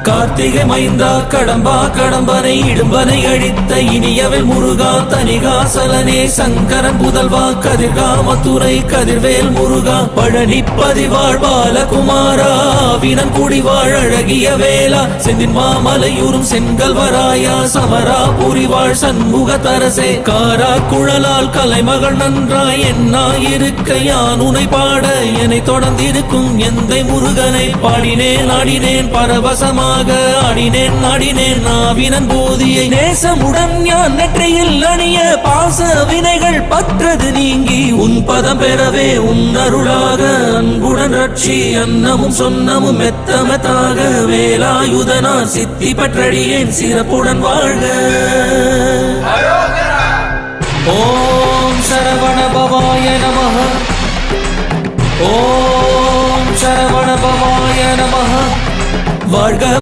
கார்த்திகை மைந்தா கடம்பா கடம்பனை இடும்பனை அழித்த இனியவள் முருகா தனிகாசலனே சங்கரன் புதல்வா கதிர்கா மத்துரை கதிர்வேல் முருகா பழனி பதிவாழ் பாலகுமாரா வினன் குடிவாழ் அழகிய வேளா செந்தின் மாமலையூரும் செங்கல்வராயா சமரா புரிவாழ் சண்முக தரசே காரா குழலால் கலைமகள் நன்றாய் என்னாயிருக்க யான் உனை பாட என்னை தொடர்ந்திருக்கும் எந்தை முருகனை பாடினேன் ஆடினேன் பரவசமாக ஆடினேன் ஆடினேன் நாவினன் போதியை நேசமுடன் ஞான் நெற்றியில் அணிய பாச வினைகள் பற்றது நீங்கி உன் பதம் பெறவே உன் அருளாக அன்புடன் ரட்சி அன்னமும் சொன்னமும் மெத்தமெத்தாக வேலாயுதனா சித்தி பற்றடியேன் சிறப்புடன் வாழ்க. ஓம் சரவண பவாய நமஹ. ஓம் சரவண பவாய நமஹ. வாழ்க.